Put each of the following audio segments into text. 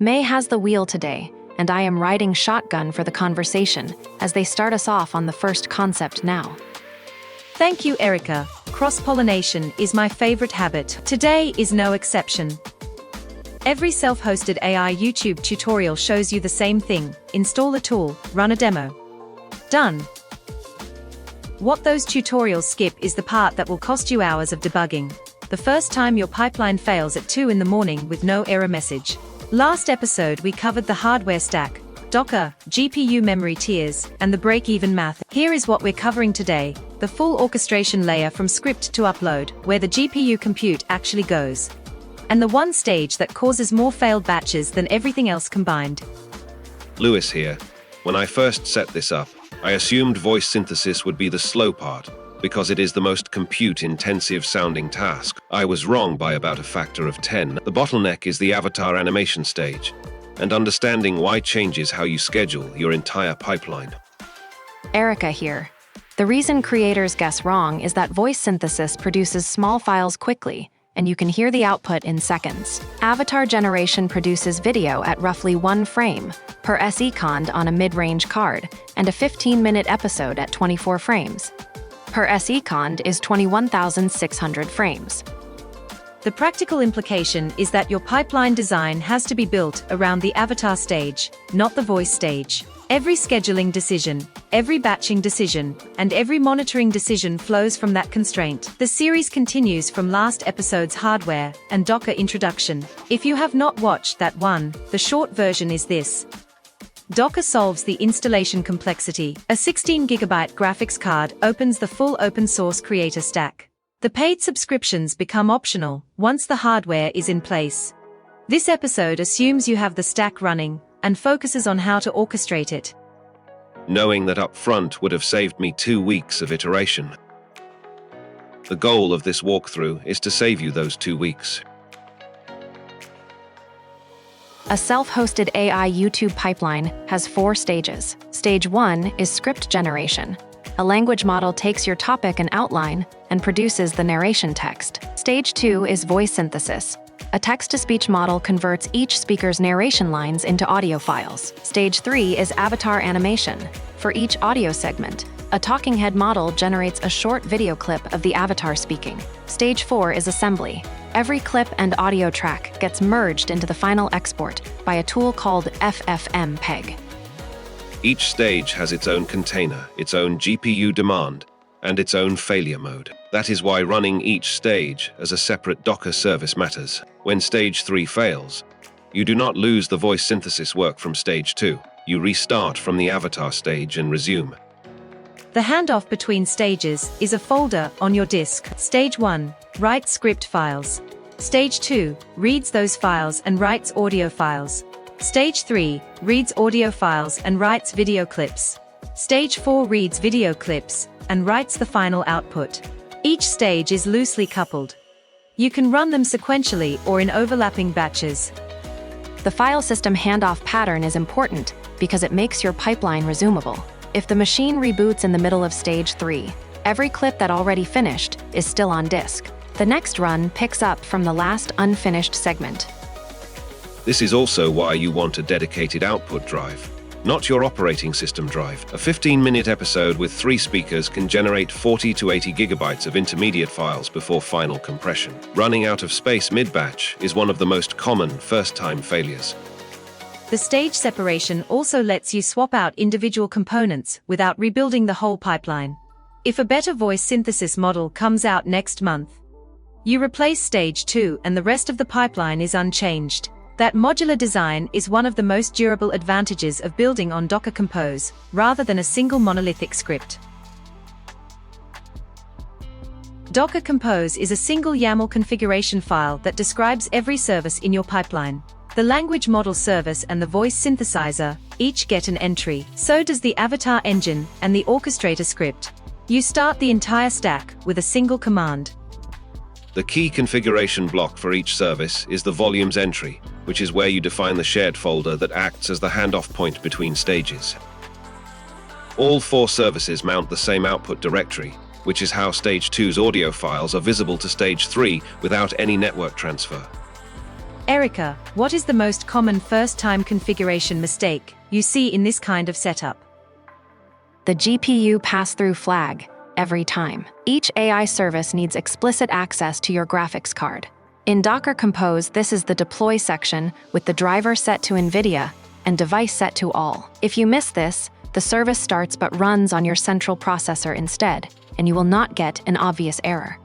May has the wheel today, and I am riding shotgun for the conversation as they start us off on the first concept now. Thank you, Erica. Cross-pollination is my favorite habit. Today is no exception. Every self-hosted AI YouTube tutorial shows you the same thing: install a tool, run a demo. Done. What those tutorials skip is the part that will cost you hours of debugging. The first time your pipeline fails at 2 in the morning with no error message. Last episode we covered the hardware stack, Docker, GPU memory tiers, and the break-even math. Here is what we're covering today: the full orchestration layer from script to upload, where the GPU compute actually goes. And the one stage that causes more failed batches than everything else combined. Lewis here. When I first set this up, I assumed voice synthesis would be the slow part, because it is the most compute-intensive sounding task. I was wrong by about a factor of 10. The bottleneck is the avatar animation stage, and understanding why changes how you schedule your entire pipeline. Erica here. The reason creators guess wrong is that voice synthesis produces small files quickly, and you can hear the output in seconds. Avatar generation produces video at roughly 1 frame per second on a mid-range card, and a 15-minute episode at 24 frames per second is 21,600 frames. The practical implication is that your pipeline design has to be built around the avatar stage, not the voice stage. Every scheduling decision, every batching decision, and every monitoring decision flows from that constraint. The series continues from last episode's hardware and Docker introduction. If you have not watched that one, the short version is this. Docker solves the installation complexity. A 16GB graphics card opens the full open-source creator stack. The paid subscriptions become optional once the hardware is in place. This episode assumes you have the stack running and focuses on how to orchestrate it. Knowing that up front would have saved me 2 weeks of iteration. The goal of this walkthrough is to save you those 2 weeks. A self-hosted AI YouTube pipeline has 4 stages. Stage 1 is script generation. A language model takes your topic and outline and produces the narration text. Stage 2 is voice synthesis. A text-to-speech model converts each speaker's narration lines into audio files. Stage 3 is avatar animation. For each audio segment, a talking head model generates a short video clip of the avatar speaking. Stage 4 is assembly. Every clip and audio track gets merged into the final export by a tool called FFmpeg. Each stage has its own container, its own GPU demand, and its own failure mode. That is why running each stage as a separate Docker service matters. When stage 3 fails, you do not lose the voice synthesis work from stage 2. You restart from the avatar stage and resume. The handoff between stages is a folder on your disk. Stage 1, writes script files. Stage 2, reads those files and writes audio files. Stage 3, reads audio files and writes video clips. Stage 4 reads video clips and writes the final output. Each stage is loosely coupled. You can run them sequentially or in overlapping batches. The file system handoff pattern is important because it makes your pipeline resumable. If the machine reboots in the middle of stage 3, every clip that already finished is still on disk. The next run picks up from the last unfinished segment. This is also why you want a dedicated output drive, not your operating system drive. A 15-minute episode with 3 speakers can generate 40 to 80 gigabytes of intermediate files before final compression. Running out of space mid-batch is one of the most common first-time failures. The stage separation also lets you swap out individual components without rebuilding the whole pipeline. If a better voice synthesis model comes out next month, you replace stage 2 and the rest of the pipeline is unchanged. That modular design is one of the most durable advantages of building on Docker Compose, rather than a single monolithic script. Docker Compose is a single YAML configuration file that describes every service in your pipeline. The language model service and the voice synthesizer each get an entry. So does the avatar engine and the orchestrator script. You start the entire stack with a single command. The key configuration block for each service is the volumes entry, which is where you define the shared folder that acts as the handoff point between stages. All 4 services mount the same output directory, which is how Stage 2's audio files are visible to Stage 3 without any network transfer. Erica, what is the most common first-time configuration mistake you see in this kind of setup? The GPU pass-through flag, every time. Each AI service needs explicit access to your graphics card. In Docker Compose, this is the deploy section with the driver set to NVIDIA and device set to all. If you miss this, the service starts but runs on your central processor instead, and you will not get an obvious error.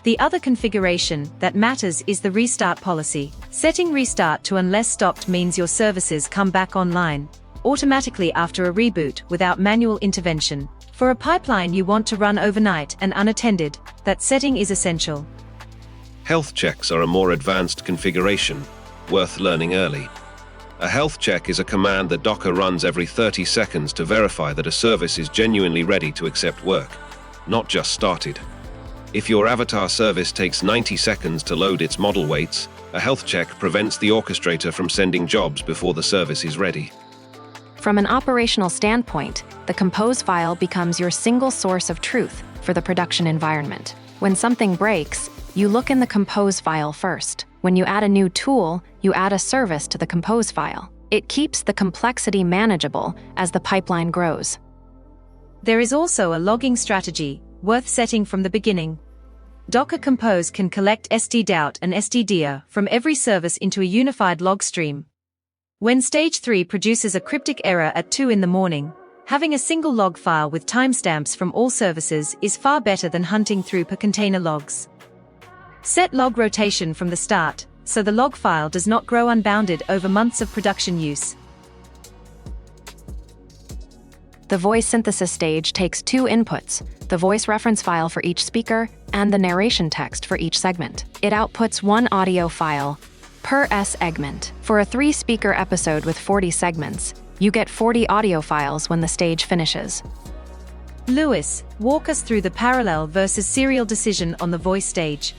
The other configuration that matters is the restart policy. Setting restart to unless stopped means your services come back online automatically after a reboot without manual intervention. For a pipeline you want to run overnight and unattended, that setting is essential. Health checks are a more advanced configuration, worth learning early. A health check is a command that Docker runs every 30 seconds to verify that a service is genuinely ready to accept work, not just started. If your avatar service takes 90 seconds to load its model weights, a health check prevents the orchestrator from sending jobs before the service is ready. From an operational standpoint, the Compose file becomes your single source of truth for the production environment. When something breaks, you look in the Compose file first. When you add a new tool, you add a service to the Compose file. It keeps the complexity manageable as the pipeline grows. There is also a logging strategy worth setting from the beginning. Docker Compose can collect stdout and stdir from every service into a unified log stream. When Stage 3 produces a cryptic error at 2 in the morning, having a single log file with timestamps from all services is far better than hunting through per container logs. Set log rotation from the start, so the log file does not grow unbounded over months of production use. The voice synthesis stage takes two inputs, the voice reference file for each speaker and the narration text for each segment. It outputs one audio file per segment. For a 3-speaker episode with 40 segments, you get 40 audio files when the stage finishes. Lewis, walk us through the parallel versus serial decision on the voice stage.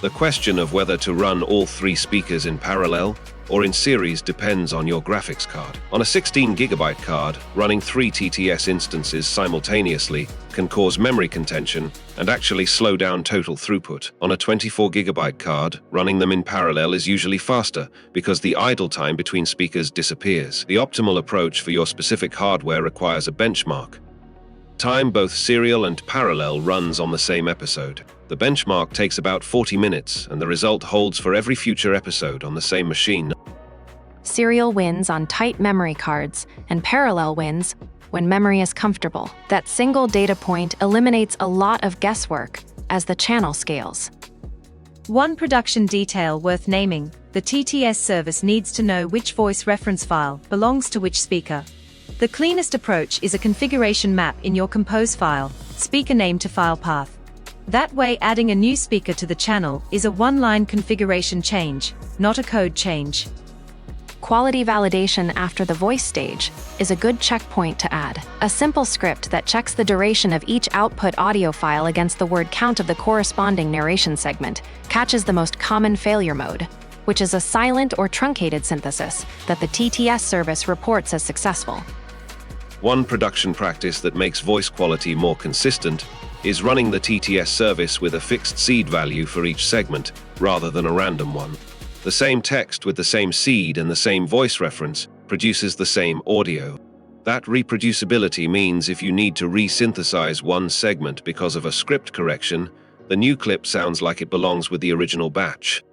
The question of whether to run all 3 speakers in parallel or in series depends on your graphics card. On a 16GB card, running 3 TTS instances simultaneously can cause memory contention and actually slow down total throughput. On a 24GB card, running them in parallel is usually faster because the idle time between speakers disappears. The optimal approach for your specific hardware requires a benchmark. Time both serial and parallel runs on the same episode. The benchmark takes about 40 minutes, and the result holds for every future episode on the same machine. Serial wins on tight memory cards, and parallel wins when memory is comfortable. That single data point eliminates a lot of guesswork as the channel scales. One production detail worth naming: the TTS service needs to know which voice reference file belongs to which speaker. The cleanest approach is a configuration map in your Compose file, speaker name to file path. That way, adding a new speaker to the channel is a one-line configuration change, not a code change. Quality validation after the voice stage is a good checkpoint to add. A simple script that checks the duration of each output audio file against the word count of the corresponding narration segment catches the most common failure mode, which is a silent or truncated synthesis that the TTS service reports as successful. One production practice that makes voice quality more consistent is running the TTS service with a fixed seed value for each segment, rather than a random one. The same text with the same seed and the same voice reference produces the same audio. That reproducibility means if you need to resynthesize one segment because of a script correction, the new clip sounds like it belongs with the original batch.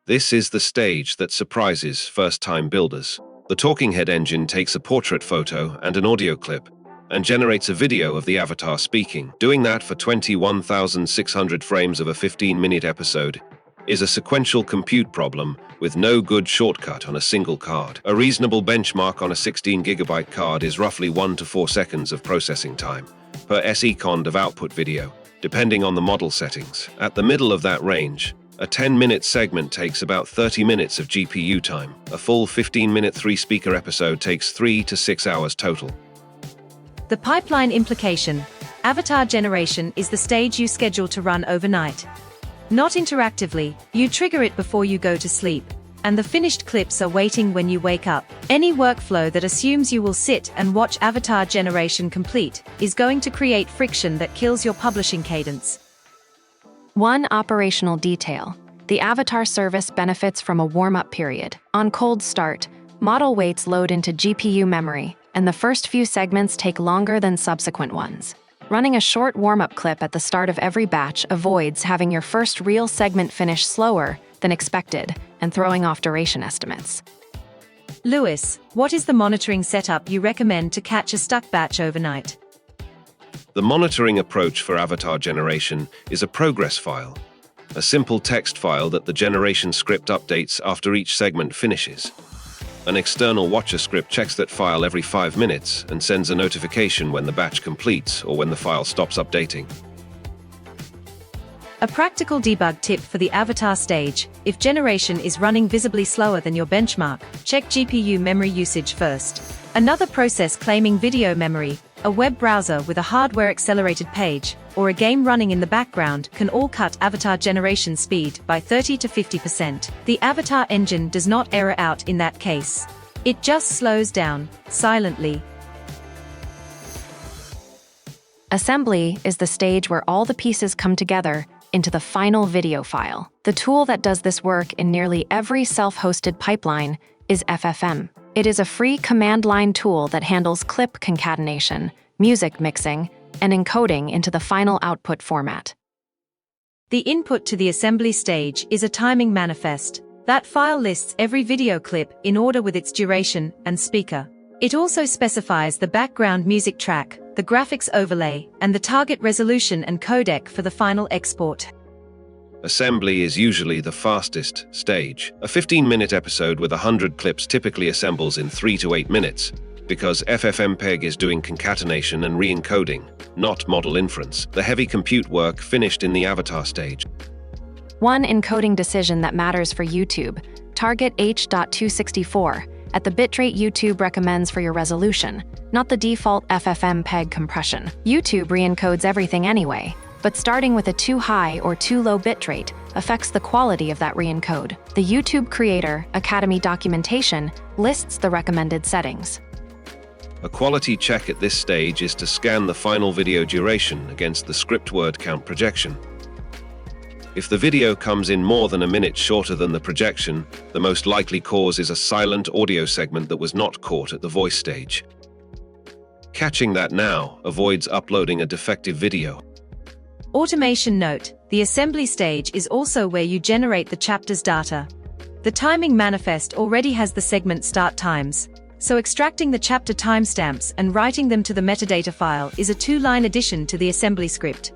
This is the stage that surprises first-time builders. The talking head engine takes a portrait photo and an audio clip, and generates a video of the avatar speaking. Doing that for 21,600 frames of a 15-minute episode is a sequential compute problem with no good shortcut on a single card. A reasonable benchmark on a 16GB card is roughly 1 to 4 seconds of processing time per second of output video, depending on the model settings. At the middle of that range, a 10-minute segment takes about 30 minutes of GPU time. A full 15-minute 3-speaker episode takes 3 to 6 hours total. The pipeline implication: avatar generation is the stage you schedule to run overnight. Not interactively, you trigger it before you go to sleep, and the finished clips are waiting when you wake up. Any workflow that assumes you will sit and watch avatar generation complete is going to create friction that kills your publishing cadence. One operational detail. The Avatar service benefits from a warm-up period. On cold start, model weights load into GPU memory, and the first few segments take longer than subsequent ones. Running a short warm-up clip at the start of every batch avoids having your first real segment finish slower than expected and throwing off duration estimates. Lewis, what is the monitoring setup you recommend to catch a stuck batch overnight? The monitoring approach for avatar generation is a progress file, a simple text file that the generation script updates after each segment finishes. An external watcher script checks that file every 5 minutes and sends a notification when the batch completes or when the file stops updating. A practical debug tip for the avatar stage: if generation is running visibly slower than your benchmark, check GPU memory usage first. Another process claiming video memory, a web browser with a hardware-accelerated page, or a game running in the background can all cut avatar generation speed by 30 to 50%. The avatar engine does not error out in that case. It just slows down, silently. Assembly is the stage where all the pieces come together into the final video file. The tool that does this work in nearly every self-hosted pipeline is FFM. It is a free command line tool that handles clip concatenation, music mixing, and encoding into the final output format. The input to the assembly stage is a timing manifest. That file lists every video clip in order with its duration and speaker. It also specifies the background music track, the graphics overlay, and the target resolution and codec for the final export. Assembly is usually the fastest stage. A 15-minute episode with 100 clips typically assembles in 3 to 8 minutes, because FFmpeg is doing concatenation and re-encoding, not model inference. The heavy compute work finished in the avatar stage. One encoding decision that matters for YouTube: target H.264 at the bitrate YouTube recommends for your resolution, not the default FFmpeg compression. YouTube re-encodes everything anyway, but starting with a too high or too low bitrate affects the quality of that re-encode. The YouTube Creator Academy documentation lists the recommended settings. A quality check at this stage is to scan the final video duration against the script word count projection. If the video comes in more than a minute shorter than the projection, the most likely cause is a silent audio segment that was not caught at the voice stage. Catching that now avoids uploading a defective video. Automation note: the assembly stage is also where you generate the chapter's data. The timing manifest already has the segment start times, so extracting the chapter timestamps and writing them to the metadata file is a 2-line addition to the assembly script.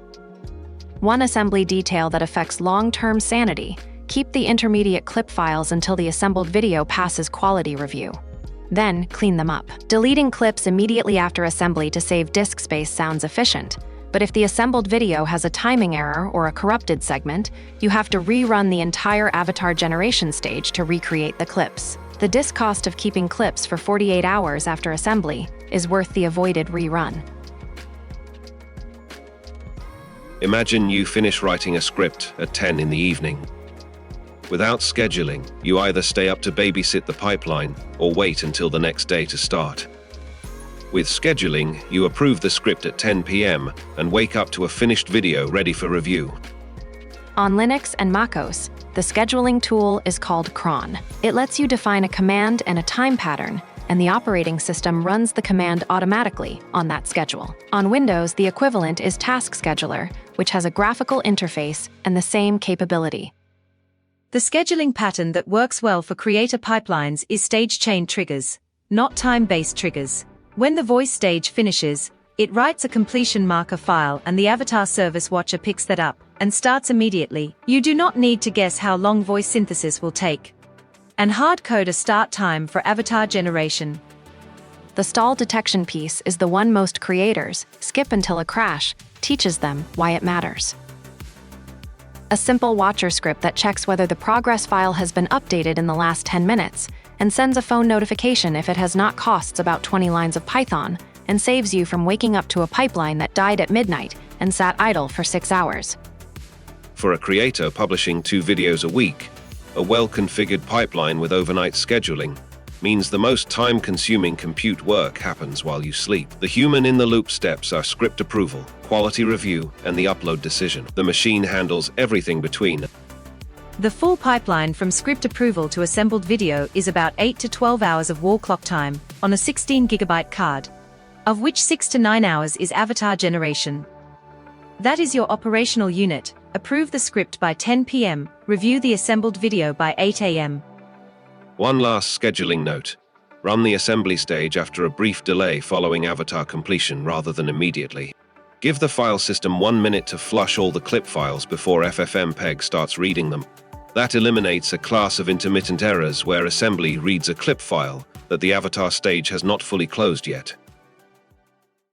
One assembly detail that affects long-term sanity: keep the intermediate clip files until the assembled video passes quality review. Then, clean them up. Deleting clips immediately after assembly to save disk space sounds efficient, but if the assembled video has a timing error or a corrupted segment, you have to rerun the entire avatar generation stage to recreate the clips. The disk cost of keeping clips for 48 hours after assembly is worth the avoided rerun. Imagine you finish writing a script at 10 in the evening. Without scheduling, you either stay up to babysit the pipeline or wait until the next day to start. With scheduling, you approve the script at 10 p.m. and wake up to a finished video ready for review. On Linux and MacOS, the scheduling tool is called cron. It lets you define a command and a time pattern, and the operating system runs the command automatically on that schedule. On Windows, the equivalent is Task Scheduler, which has a graphical interface and the same capability. The scheduling pattern that works well for creator pipelines is stage chain triggers, not time-based triggers. When the voice stage finishes, it writes a completion marker file and the avatar service watcher picks that up and starts immediately. You do not need to guess how long voice synthesis will take, and hard-code a start time for avatar generation. The stall detection piece is the one most creators skip until a crash teaches them why it matters. A simple watcher script that checks whether the progress file has been updated in the last 10 minutes and sends a phone notification if it has not, costs about 20 lines of Python and saves you from waking up to a pipeline that died at midnight and sat idle for 6 hours. For a creator publishing 2 videos a week, a well-configured pipeline with overnight scheduling means the most time-consuming compute work happens while you sleep. The human-in-the-loop steps are script approval, quality review, and the upload decision. The machine handles everything between. The full pipeline from script approval to assembled video is about 8 to 12 hours of wall clock time on a 16GB card, of which 6 to 9 hours is avatar generation. That is your operational unit. Approve the script by 10 p.m., review the assembled video by 8 a.m. One last scheduling note. Run the assembly stage after a brief delay following avatar completion rather than immediately. Give the file system 1 minute to flush all the clip files before FFmpeg starts reading them. That eliminates a class of intermittent errors where assembly reads a clip file that the avatar stage has not fully closed yet.